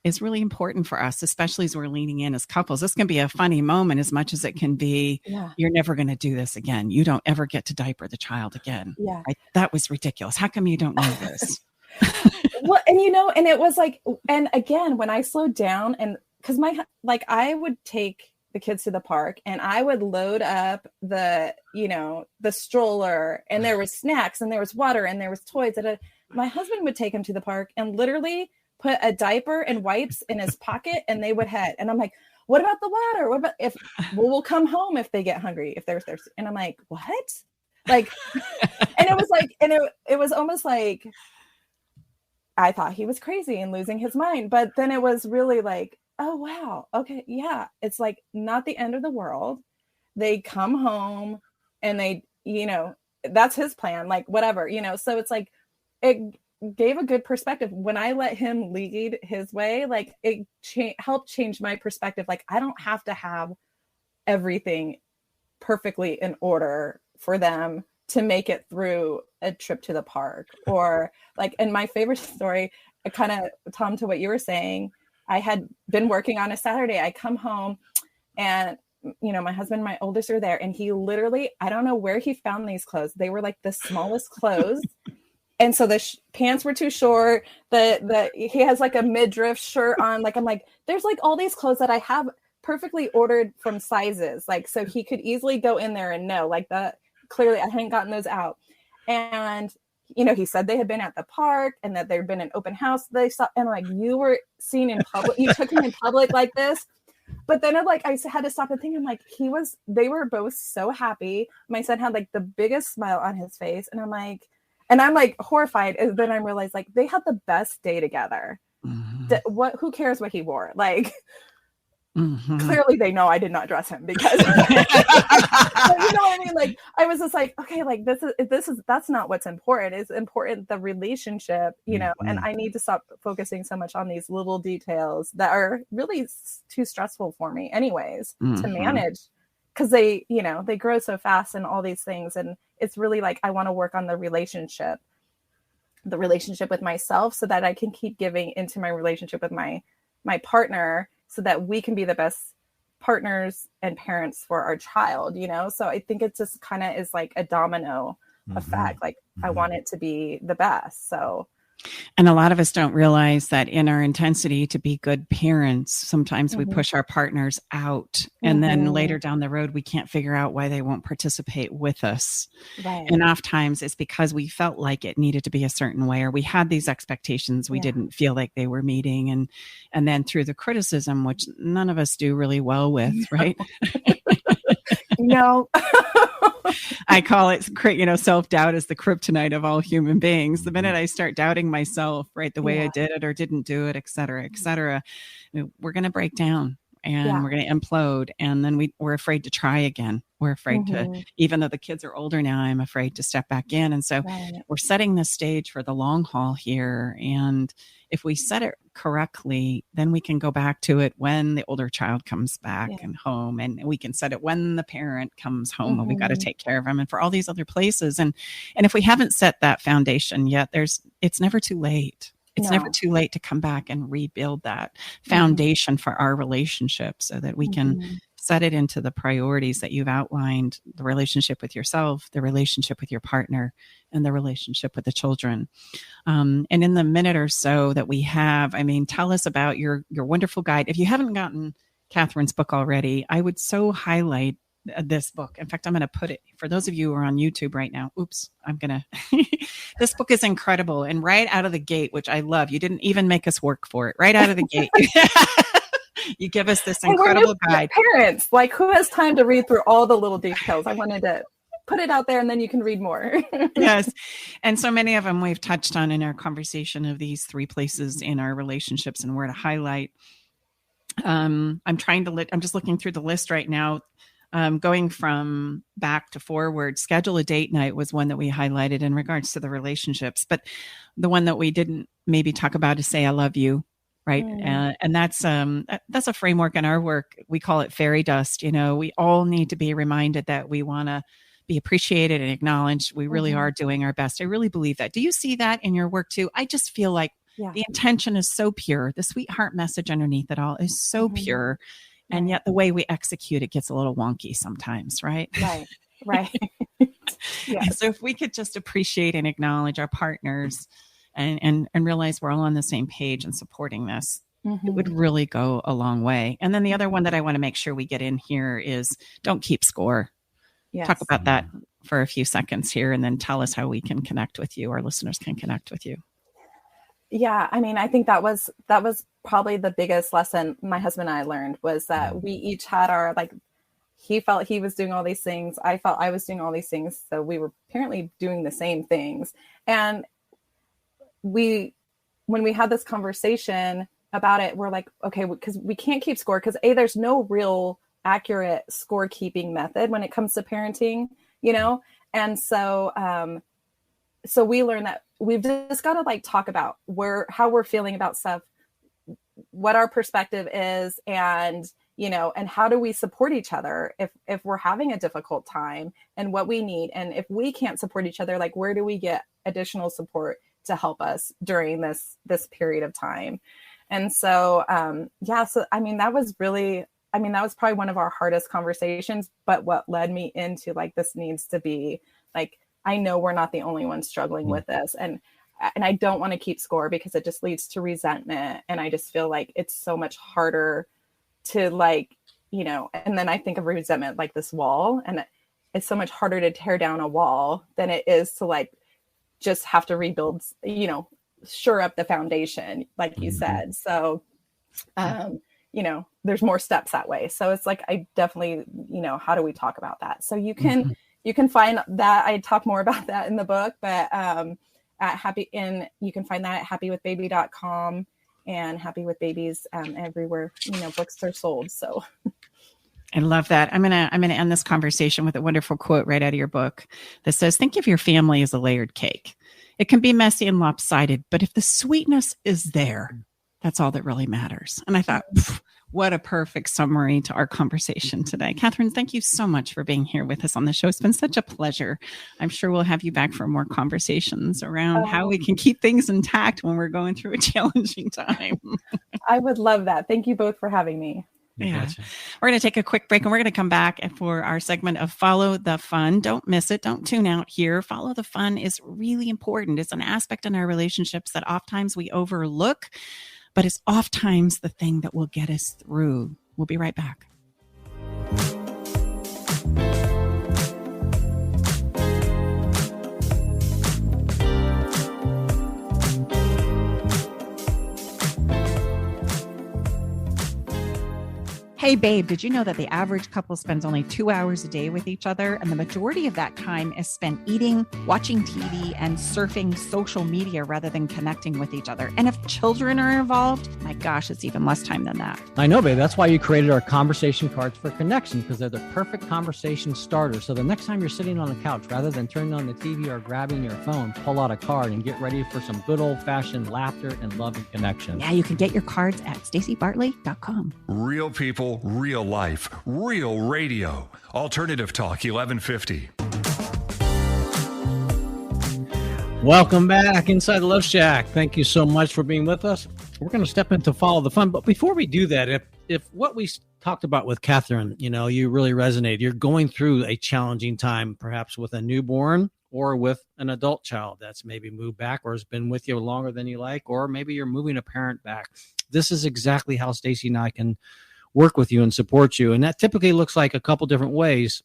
is really important for us, especially as we're leaning in as couples. This can be a funny moment as much as it can be, you're never going to do this again. You don't ever get to diaper the child again. That was ridiculous. How come you don't know this? Well, and you know, and it was like, and again, when I slowed down, and because I would take the kids to the park, and I would load up the stroller, and there was snacks, and there was water, and there was toys. My husband would take him to the park and literally put a diaper and wipes in his pocket, and they would head. And I'm like, what about the water? What about we'll come home if they get hungry, if they're thirsty. And I'm like, what? Like, and it was like, and it was almost like, I thought he was crazy and losing his mind. But then it was really like, oh, wow. Okay. Yeah. It's like not the end of the world. They come home and they, you know, that's his plan, like whatever, you know? So it's like, it gave a good perspective when I let him lead his way. Like it helped change my perspective. Like I don't have to have everything perfectly in order for them to make it through a trip to the park. Or like, and my favorite story, kind of, Tom, to what you were saying, I had been working on a Saturday. I come home and, you know, my husband and my oldest are there, and he literally, I don't know where he found these clothes. They were like the smallest clothes. And so the pants were too short. He has like a midriff shirt on. Like, I'm like, there's like all these clothes that I have perfectly ordered from sizes. Like, so he could easily go in there and know, like, that clearly I hadn't gotten those out. And, you know, he said they had been at the park and that there'd been an open house they saw. And like, you were seen in public, you took him in public like this. But then I had to stop and think, I'm like, they were both so happy. My son had like the biggest smile on his face. And I'm like horrified. And then I realized like they had the best day together. Who cares what he wore? Like, clearly they know I did not dress him because, you know what I mean? Like, I was just like, okay, like that's not what's important. It's important, the relationship, you know, and I need to stop focusing so much on these little details that are really too stressful for me anyways to manage, because they grow so fast and all these things. And it's really like, I want to work on the relationship with myself so that I can keep giving into my relationship with my partner, so that we can be the best partners and parents for our child, you know? So I think it just kind of is like a domino effect. Like I want it to be the best. So. And a lot of us don't realize that in our intensity to be good parents, sometimes we push our partners out, and then later down the road, we can't figure out why they won't participate with us. Right. And oftentimes it's because we felt like it needed to be a certain way, or we had these expectations we didn't feel like they were meeting. And then through the criticism, which none of us do really well with, right? No. I call it, self-doubt is the kryptonite of all human beings. The minute I start doubting myself, right, the way I did it or didn't do it, et cetera, we're going to break down and we're going to implode. And then we're afraid to try again. We're afraid to, even though the kids are older now, I'm afraid to step back in. And so we're setting the stage for the long haul here. And if we set it correctly, then we can go back to it when the older child comes back and home, and we can set it when the parent comes home and we've got to take care of them, and for all these other places. And if we haven't set that foundation yet, it's never too late. It's never too late to come back and rebuild that foundation for our relationship so that we can set it into the priorities that you've outlined: the relationship with yourself, the relationship with your partner, and the relationship with the children. And in the minute or so that we have, tell us about your wonderful guide. If you haven't gotten Catherine's book already, I would so highlight this book. In fact, I'm going to put it for those of you who are on YouTube right now. This book is incredible. And right out of the gate, which I love, you didn't even make us work for it. Right out of the gate. You give us this incredible guide. Parents, like, who has time to read through all the little details? I wanted to put it out there, and then you can read more. Yes. And so many of them we've touched on in our conversation of these 3 places in our relationships and where to highlight. I'm just looking through the list right now. Going from back to forward, schedule a date night was one that we highlighted in regards to the relationships. But the one that we didn't maybe talk about is say, I love you. Right. And that's a framework in our work. We call it fairy dust. We all need to be reminded that we want to be appreciated and acknowledged. We really are doing our best. I really believe that. Do you see that in your work too? I just feel like the intention is so pure. The sweetheart message underneath it all is so pure. And yet the way we execute it gets a little wonky sometimes, right? Right. So if we could just appreciate and acknowledge our partners and realize we're all on the same page and supporting this, it would really go a long way. And then the other one that I want to make sure we get in here is don't keep score. Yes. Talk about that for a few seconds here, and then tell us how we can connect with you. Our listeners can connect with you. Yeah. I think that was probably the biggest lesson my husband and I learned, was that we each had our, like, he felt he was doing all these things. I felt I was doing all these things. So we were apparently doing the same things. And when we had this conversation about it, we're like, okay, because we can't keep score, because there's no real accurate scorekeeping method when it comes to parenting, And so, so we learned that we've just got to like talk about how we're feeling about stuff, what our perspective is, and, and how do we support each other if we're having a difficult time, and what we need. And if we can't support each other, like, where do we get additional support to help us during this period of time? And so, that was probably one of our hardest conversations, but what led me into like, this needs to be like, I know we're not the only ones struggling with this. And I don't want to keep score, because it just leads to resentment. And I just feel like it's so much harder to like, and then I think of resentment like this wall, and it's so much harder to tear down a wall than it is to like, just have to rebuild, shore up the foundation, like you said. So, there's more steps that way. So it's like, I definitely, how do we talk about that? So you can find that. I talk more about that in the book, but you can find that at happywithbaby.com and Happy with Babies everywhere, books are sold. So I love that. I'm gonna end this conversation with a wonderful quote right out of your book that says, think of your family as a layered cake. It can be messy and lopsided, but if the sweetness is there, that's all that really matters. And I thought, what a perfect summary to our conversation today. Catherine, thank you so much for being here with us on the show. It's been such a pleasure. I'm sure we'll have you back for more conversations around how we can keep things intact when we're going through a challenging time. I would love that. Thank you both for having me. Yeah. Gotcha. We're going to take a quick break and we're going to come back for our segment of Follow the Fun. Don't miss it. Don't tune out here. Follow the Fun is really important. It's an aspect in our relationships that oftentimes we overlook, but it's oftentimes the thing that will get us through. We'll be right back. Hey, babe, did you know that the average couple spends only 2 hours a day with each other? And the majority of that time is spent eating, watching TV, and surfing social media rather than connecting with each other. And if children are involved, my gosh, it's even less time than that. I know, babe. That's why you created our conversation cards for connection, because they're the perfect conversation starter. So the next time you're sitting on the couch, rather than turning on the TV or grabbing your phone, pull out a card and get ready for some good old-fashioned laughter and love and connection. Yeah, you can get your cards at StaceyBartley.com. Real people, real life, real radio. Alternative Talk 1150. Welcome back inside the Love Shack. Thank you so much for being with us. We're going to step into Follow the Fun. But before we do that, if what we talked about with Catherine, you really resonate, you're going through a challenging time, perhaps with a newborn or with an adult child that's maybe moved back or has been with you longer than you like, or maybe you're moving a parent back. This is exactly how Stacey and I can work with you and support you. And that typically looks like a couple different ways.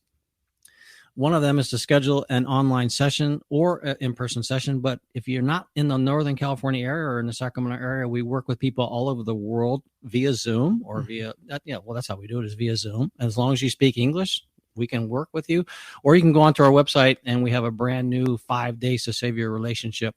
One of them is to schedule an online session or an in-person session. But if you're not in the Northern California area or in the Sacramento area, we work with people all over the world via Zoom or that's how we do it, is via Zoom. As long as you speak English, we can work with you. Or you can go onto our website and we have a brand new 5 days to save your relationship.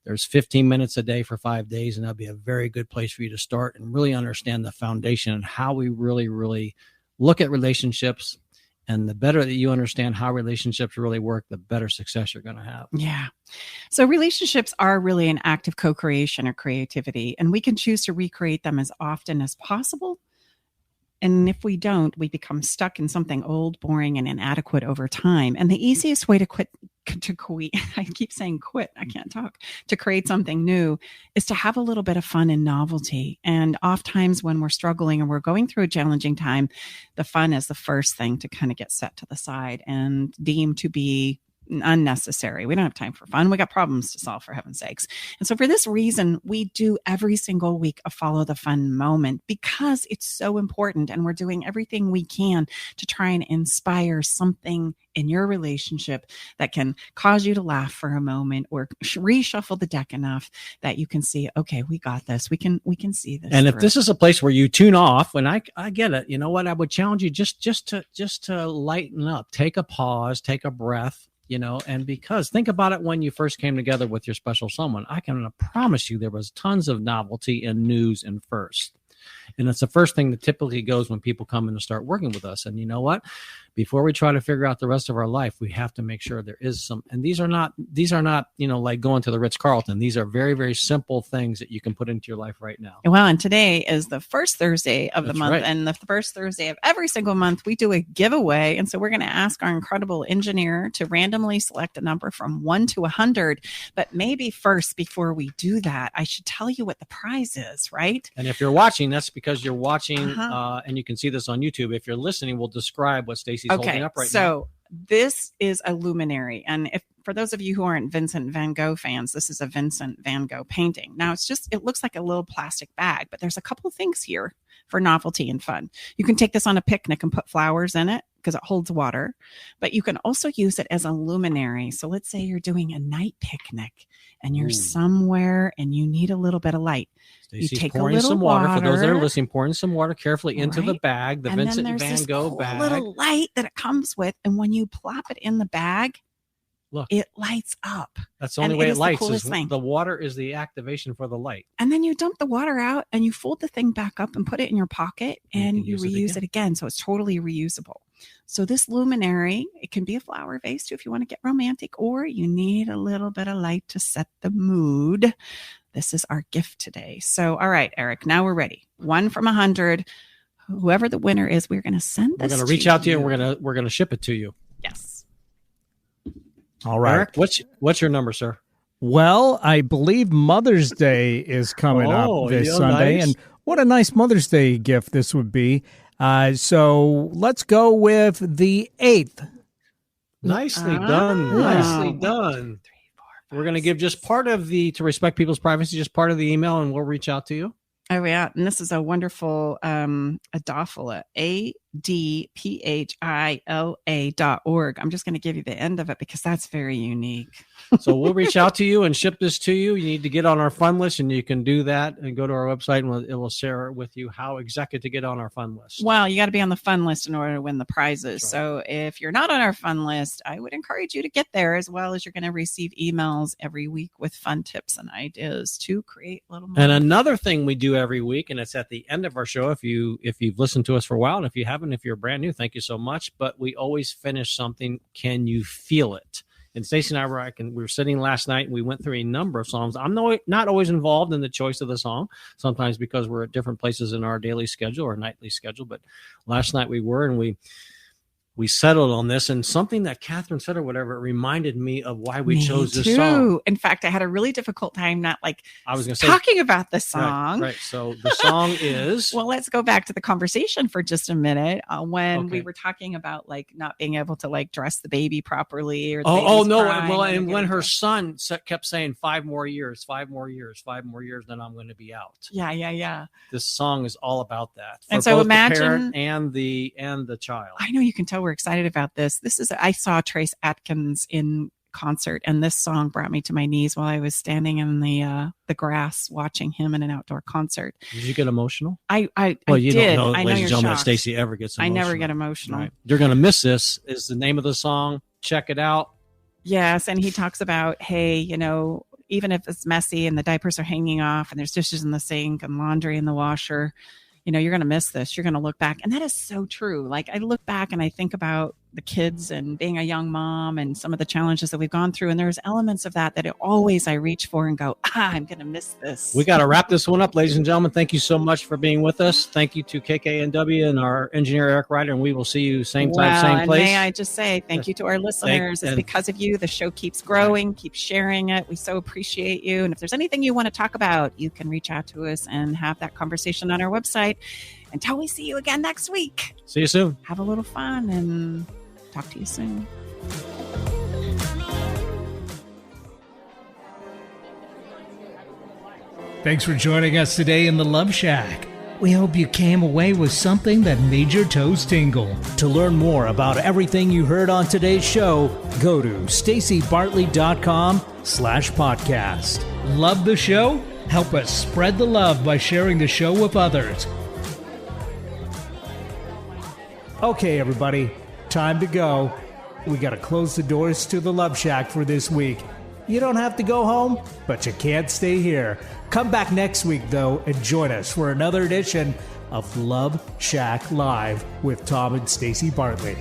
There's 15 minutes a day for 5 days, and that'll be a very good place for you to start and really understand the foundation and how we really, really look at relationships. And the better that you understand how relationships really work, the better success you're going to have. Yeah. So relationships are really an act of co-creation or creativity, and we can choose to recreate them as often as possible. And if we don't, we become stuck in something old, boring, and inadequate over time. And the easiest way to create something new is to have a little bit of fun and novelty. And oftentimes when we're struggling and we're going through a challenging time, the fun is the first thing to kind of get set to the side and deemed to be unnecessary. We don't have time for fun. We got problems to solve, for heaven's sakes. And so for this reason, we do every single week a Follow the Fun moment because it's so important. And we're doing everything we can to try and inspire something in your relationship that can cause you to laugh for a moment or reshuffle the deck enough that you can see, okay, we got this. We can see this. And if this is a place where you tune off, and I get it, you know what? I would challenge you just to lighten up, take a pause, take a breath. And because think about it, when you first came together with your special someone, I can promise you there was tons of novelty and news and first. And it's the first thing that typically goes when people come in to start working with us. And you know what? Before we try to figure out the rest of our life, we have to make sure there is some, and these are not, like going to the Ritz-Carlton. These are very, very simple things that you can put into your life right now. Well, and today is the first Thursday of the month. Right. And the first Thursday of every single month, we do a giveaway. And so we're going to ask our incredible engineer to randomly select a number from 1 to 100. But maybe first, before we do that, I should tell you what the prize is, right? And if you're watching, that's because you're watching, and you can see this on YouTube. If you're listening, we'll describe what Stacey's holding up right now. So this is a luminary. And if for those of you who aren't Vincent van Gogh fans, this is a Vincent van Gogh painting. Now, it looks like a little plastic bag, but there's a couple of things here for novelty and fun. You can take this on a picnic and put flowers in it. because it holds water, but you can also use it as a luminary. So let's say you're doing a night picnic and you're somewhere and you need a little bit of light. Stacey's you take pouring a little some water. For those that are listening, pouring some water carefully into the bag, the and Vincent then Van Gogh cool bag. Little light that it comes with, and when you plop it in the bag, look, it lights up. That's the only way it lights. Thing. The water is the activation for the light. And then you dump the water out and you fold the thing back up and put it in your pocket and you reuse it again. So it's totally reusable. So this luminary, it can be a flower vase too if you want to get romantic, or you need a little bit of light to set the mood. This is our gift today. So, all right, Eric, now we're ready. 1 from 100. Whoever the winner is, we're going to send this. We're going to reach out to you and we're going to ship it to you. Yes. All right. Eric, what's your number, sir? Well, I believe Mother's Day is coming up this Sunday. Nice. And what a nice Mother's Day gift this would be. So let's go with the 8th. Nicely done. Nicely done. We're going to give just part of to respect people's privacy, just part of the email, and we'll reach out to you. Oh, yeah. And this is a wonderful Adophala, ADPHILA.org. I'm just going to give you the end of it because that's very unique. So we'll reach out to you and ship this to you. You need to get on our fun list, and you can do that and go to our website, and it will share with you how exactly to get on our fun list. Well, you got to be on the fun list in order to win the prizes. Right. So if you're not on our fun list, I would encourage you to get there, as well as you're going to receive emails every week with fun tips and ideas to create a little more. And another thing we do every week, and it's at the end of our show. If you've listened to us for a while, and if you haven't, if you're brand new, thank you so much. But we always finish something. Can you feel it? And Stacey and I we were sitting last night and we went through a number of songs. I'm not always involved in the choice of the song, sometimes because we're at different places in our daily schedule or nightly schedule. But last night we were, and we settled on this, and something that Catherine said or whatever, it reminded me of why we chose this song. In fact, I had a really difficult time talking about the song. Right. So the song is... Well, let's go back to the conversation for just a minute when we were talking about not being able to dress the baby properly. Or and when her son kept saying 5 more years, 5 more years, 5 more years, then I'm going to be out. Yeah. This song is all about that. And so imagine the parent and the child. I know you can tell we're excited about this. I saw Trace Atkins in concert, and this song brought me to my knees while I was standing in the grass watching him in an outdoor concert. Did you get emotional? I did. Don't know, ladies and gentlemen, that Stacey ever gets emotional. I never get emotional. Right. You're going to miss this. Is the name of the song. Check it out. Yes, and he talks about, hey, even if it's messy and the diapers are hanging off and there's dishes in the sink and laundry in the washer, you're going to miss this. You're going to look back. And that is so true. I look back and I think about the kids and being a young mom and some of the challenges that we've gone through. And there's elements of that I reach for and go, I'm going to miss this. We got to wrap this one up, ladies and gentlemen. Thank you so much for being with us. Thank you to KKNW and our engineer, Eric Ryder. And we will see you same time, same place. May I just say thank you to our listeners. It's because of you. The show keeps growing. Keep sharing it. We so appreciate you. And if there's anything you want to talk about, you can reach out to us and have that conversation on our website. Until we see you again next week. See you soon. Have a little fun and talk to you soon. Thanks for joining us today in the Love Shack. We hope you came away with something that made your toes tingle. To learn more about everything you heard on today's show, go to staceybartley.com/podcast. Love the show? Help us spread the love by sharing the show with others. Okay, everybody, time to go. We got to close the doors to the Love Shack for this week. You don't have to go home, but you can't stay here. Come back next week, though, and join us for another edition of Love Shack Live with Tom and Stacey Bartley.